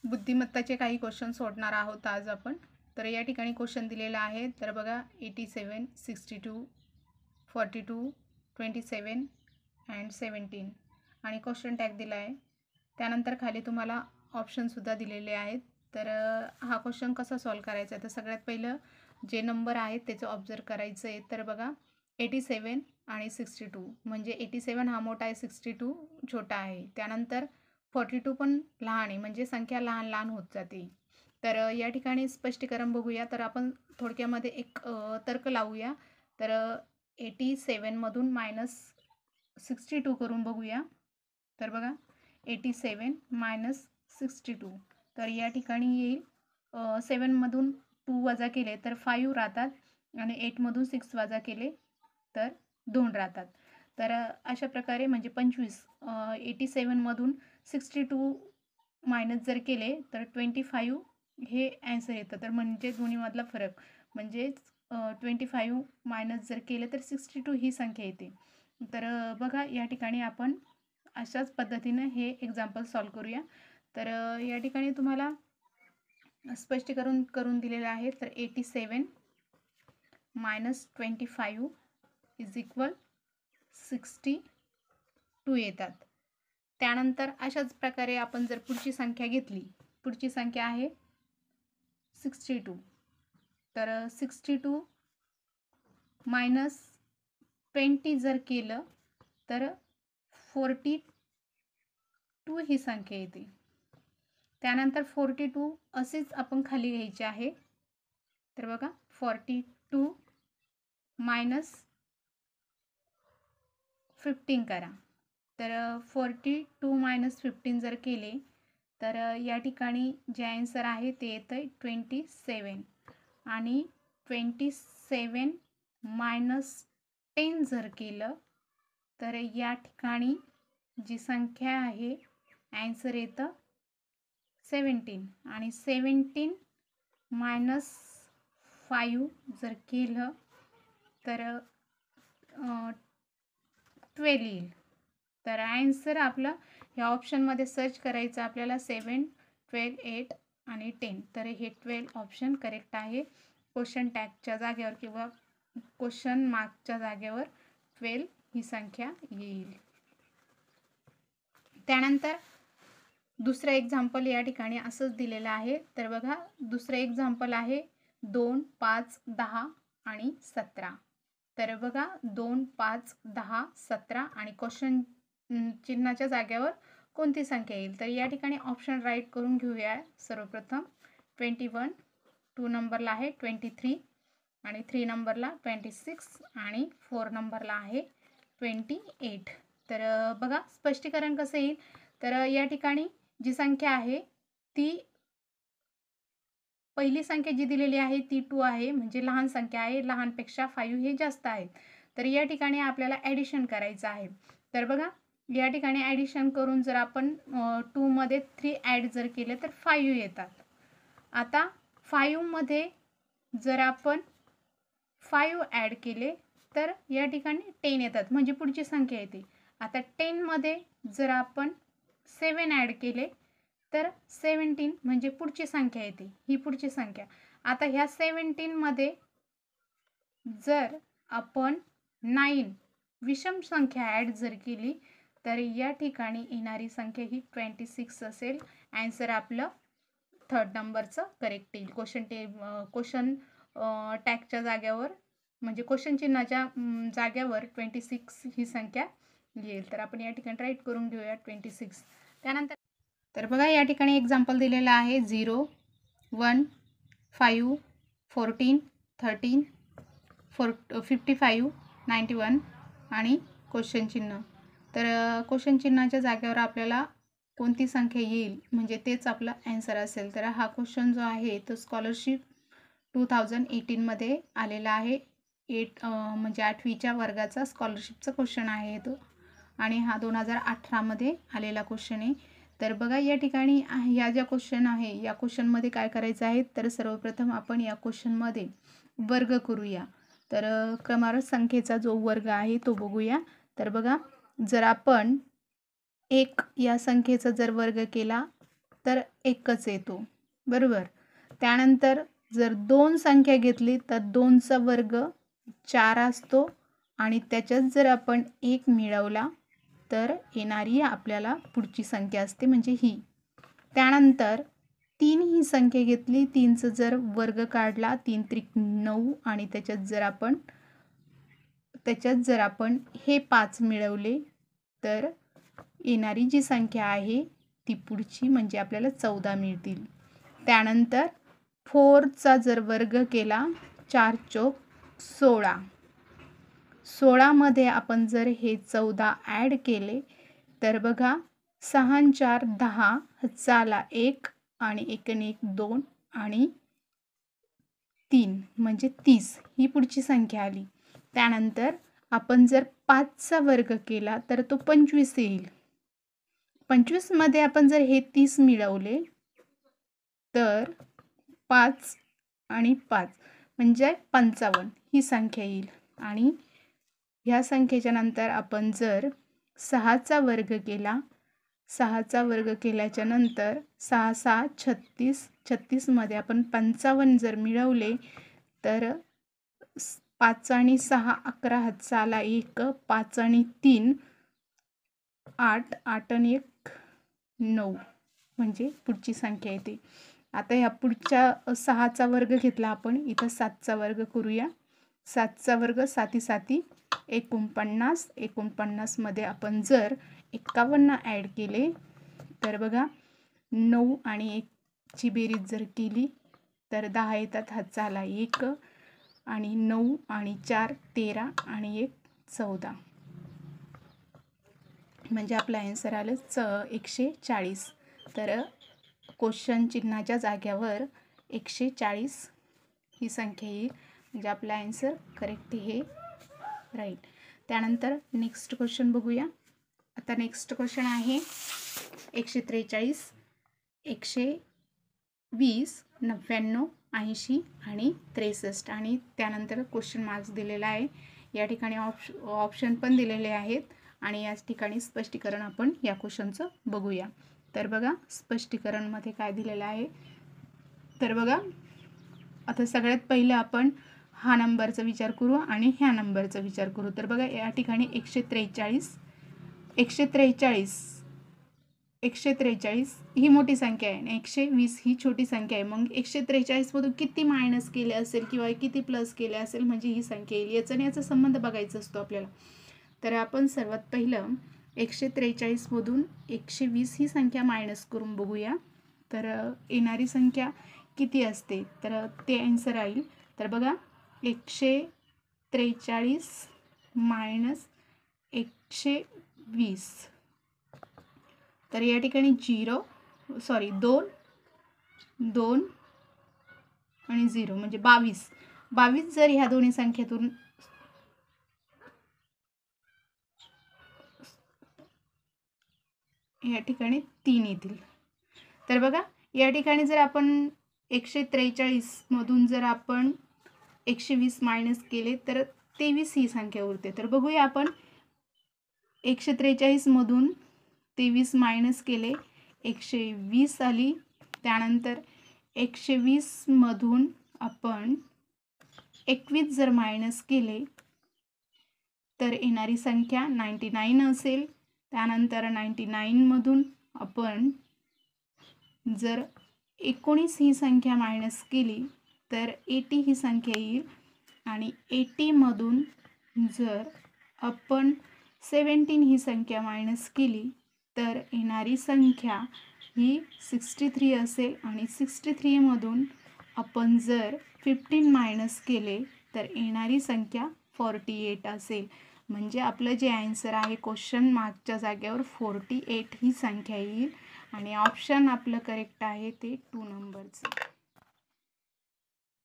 बुद्धिमत्ताचे काही क्वेश्चन सोडणार आहोत आज आपण. तर या ठिकाणी क्वेश्चन दिलेला आहे. तर बघा 87, 62, 42, 27 अँड 17 आणि क्वेश्चन टॅग दिला आहे. त्यानंतर खाली तुम्हाला ऑप्शनसुद्धा दिलेले आहेत. तर हा क्वेश्चन कसा सॉल्व करायचा आहे, तर सगळ्यात पहिलं जे नंबर आहेत त्याचं ऑब्झर्व करायचं आहे. तर बघा 87 आणि 62 म्हणजे 87 हा मोठा आहे, 62 छोटा आहे. त्यानंतर 42 पण लहान आहे, म्हणजे संख्या लहान लहान होत जाते. तर या ठिकाणी स्पष्टीकरण बघूया. तर आपण थोडक्यामध्ये एक तर्क लावूया. तर 87मधून -62 करून बघूया. तर बघा 87 - 62 तर या ठिकाणी येईल 7मधून 2 वजा केले तर 5 राहतात आणि 8मधून 6 वजा केले तर 2 राहतात. तर अशा प्रकारे म्हणजे 25 87मधून 62 मायनस जर केले तर 25 हे ॲन्सर येतं. तर म्हणजे दोन्हीमधला फरक म्हणजेच 25 मायनस जर केले तर 62 ही संख्या येते. तर बघा या ठिकाणी आपण अशाच पद्धतीनं हे एक्झाम्पल सॉल्व करूया. तर या ठिकाणी तुम्हाला स्पष्टीकरण करून दिलेलं आहे. तर 87 - 25 इज इक्वल 62 येतात. त्यानंतर अशाच प्रकारे आपण जर पुढची संख्या घेतली, पुढची संख्या आहे 62. तर 62 - 20 जर केलं तर 42 ही संख्या येते. त्यानंतर 42 असेच आपण खाली घ्यायचे आहे. तर बघा 42 - 15 करा. तर 42 - 15 जर केले तर या ठिकाणी जे आन्सर आहे ते येतं 27 आणि 27 - 10 जर केलं तर या ठिकाणी जी संख्या आहे आन्सर येतं 17 आणि 17 - 5 जर केलं तर 12 येईल. तर आन्सर आपलं ह्या ऑप्शनमध्ये सर्च करायचं आपल्याला 7, 12, 8 आणि 10. तर हे 12 ऑप्शन करेक्ट आहे. क्वेश्चन टॅगच्या जागेवर किंवा क्वेश्चन मार्कच्या जागेवर 12 ही संख्या येईल. त्यानंतर दुसरं एक्झाम्पल या ठिकाणी असंच दिलेलं आहे. तर बघा दुसरं एक्झाम्पल आहे 2, 5, 10 आणि 17. तर बघा 2, 5, 10, 17 आणि क्वेश्चन चिन्हाच्या जागेवर कोणती संख्या येईल. तर या ठिकाणी ऑप्शन राईट करून घेऊया. सर्वप्रथम 21, 2 नंबरला आहे 23 आणि 3 नंबरला 26 आणि 4 नंबरला आहे 28. तर बघा स्पष्टीकरण कसं येईल. तर या ठिकाणी जी संख्या आहे ती पहिली संख्या जी दिलेली आहे ती 2 आहे, म्हणजे लहान संख्या आहे. लहानपेक्षा 5 हे जास्त आहे. तर या ठिकाणी आपल्याला ॲडिशन करायचं आहे. तर बघा या ठिकाणी ॲडिशन करून जर आपण 2 मध्ये 3 ॲड जर केले तर 5 येतात. आता 5 मध्ये जर आपण 5 ॲड केले तर या ठिकाणी 10 येतात, म्हणजे पुढची संख्या येते. आता 10 मध्ये जर आपण 7 ॲड केले तर 17 म्हणजे पुढची संख्या येते, ही पुढची संख्या. आता ह्या 17 मध्ये जर आपण 9 विषम संख्या ॲड जर केली तर या ठिकाणी येणारी संख्या ही 26 असेल. ॲन्सर आपलं 3rd नंबरचं करेक्ट येईल. क्वेश्चन टॅगच्या जागेवर म्हणजे क्वेश्चन चिन्हाच्या जागेवर 26 ही संख्या येईल. तर आपण या ठिकाणी राईट करून घेऊया 26. त्यानंतर तर बघा या ठिकाणी एक्झाम्पल दिलेलं आहे 0, 1, 5, 14, 13, 55, 91 आणि क्वेश्चन चिन्ह. तर क्वेश्चन चिन्हाच्या जागेवर आपल्याला कोणती संख्या येईल म्हणजे तेच आपला ॲन्सर असेल. तर हा क्वेश्चन जो आहे तो स्कॉलरशिप 2018मध्ये आलेला आहे. म्हणजे 8वीच्या वर्गाचा स्कॉलरशिपचा क्वेश्चन आहे तो आणि हा 2018मध्ये आलेला क्वेश्चन आहे. तर बघा या ठिकाणी या ज्या क्वेश्चन आहे या क्वेश्चनमध्ये काय करायचं आहे. तर सर्वप्रथम आपण या क्वेश्चनमध्ये वर्ग करूया. तर क्रमवार संख्येचा जो वर्ग आहे तो बघूया. तर बघा जर आपण 1 या संख्येचा जर वर्ग केला तर एकच येतो, बरोबर. त्यानंतर जर 2 संख्या घेतली तर 2चा वर्ग 4 असतो आणि त्याच्यात जर आपण 1 मिळवला तर येणारी आपल्याला पुढची संख्या असते, म्हणजे ही. त्यानंतर 3 ही संख्या घेतली, 3चा जर वर्ग काढला 3 त्रिक 9 आणि त्याच्यात जर आपण हे 5 मिळवले तर येणारी जी संख्या आहे ती पुढची, म्हणजे आपल्याला 14 मिळतील. त्यानंतर 4चा जर वर्ग केला 4 चौक 16, 16मध्ये आपण जर हे 14 ॲड केले तर बघा 6 आणि 4 10, हातचा 1 आणि 1 आणि 1 2 आणि 3 म्हणजे 30 ही पुढची संख्या आली. त्यानंतर आपण जर 5चा वर्ग केला तर तो 25 येईल. 25मध्ये आपण जर हे 30 मिळवले तर 5 आणि 5 म्हणजे 55 ही संख्या येईल. आणि ह्या संख्येच्या नंतर आपण जर 6चा वर्ग केला, 6चा वर्ग केल्याच्या नंतर 6 6 36, 36मध्ये आपण 55 जर मिळवले तर 5 आणि 6 11, हातचा 1 5 आणि 3 8, 8 आणि 1 9 म्हणजे पुढची संख्या येते. आता ह्या पुढच्या 6चा वर्ग घेतला आपण, इथं 7चा वर्ग करूया. 7चा वर्ग 7 7 49, 49मध्ये आपण जर 51 ॲड केले तर बघा 9 आणि 1ची बेरीज जर केली तर 10 येतात, हातचा 1 आणि 9 आणि 4 13 आणि 1 14 म्हणजे आपलं ॲन्सर आलं 140. तर क्वेश्चन चिन्हाच्या जाग्यावर 140 ही संख्या येईल, म्हणजे आपला ॲन्सर करेक्ट हे राहील. त्यानंतर नेक्स्ट क्वेश्चन बघूया. आता नेक्स्ट क्वेश्चन आहे 143, 120, 99, 80 आणि 63 आणि त्यानंतर क्वेश्चन मार्क्स दिलेला आहे. या ठिकाणी ऑप्शन पण दिलेले आहेत आणि याच ठिकाणी स्पष्टीकरण आपण या क्वेश्चनचं बघूया. तर बघा स्पष्टीकरणमध्ये काय दिलेलं आहे. तर बघा आता सगळ्यात पहिलं आपण हा नंबरचा विचार करू आणि ह्या नंबरचा विचार करू. तर बघा या ठिकाणी 143 ही मोठी संख्या आहे आणि 120 ही छोटी संख्या आहे. मग 143मधून किती मायनस केले असेल किंवा किती प्लस केले असेल म्हणजे ही संख्या येईल. याचा आणि याचा संबंध बघायचा असतो आपल्याला. तर आपण सर्वात पहिलं 143मधून 120 ही संख्या मायनस करून बघूया. तर येणारी संख्या किती असते तर ते ॲन्सर राहील. तर बघा 143 मायनस 120, तर या ठिकाणी 2 आणि 0 म्हणजे 22 जर ह्या दोन्ही संख्येतून या ठिकाणी 3 येतील. तर बघा या ठिकाणी जर आपण 143मधून जर आपण 120 मायनस केले तर 23 ही संख्या उरते. तर बघूया आपण 143मधून 23 मायनस केले 120 आली. त्यानंतर 120मधून आपण 21 जर मायनस केले तर येणारी संख्या 99 असेल. त्यानंतर 99मधून आपण जर 19 ही संख्या मायनस केली तर 80 ही संख्या येईल आणि 80मधून जर आपण 17 ही संख्या मायनस केली तर येणारी संख्या ही 63 असेल आणि 63मधून आपण जर 15 मायनस केले तर येणारी संख्या 48 असेल. म्हणजे आपलं जे ॲन्सर आहे क्वेश्चन मार्कच्या जागेवर 48 ही संख्या येईल आणि ऑप्शन आपलं करेक्ट आहे ते 2 नंबरचं.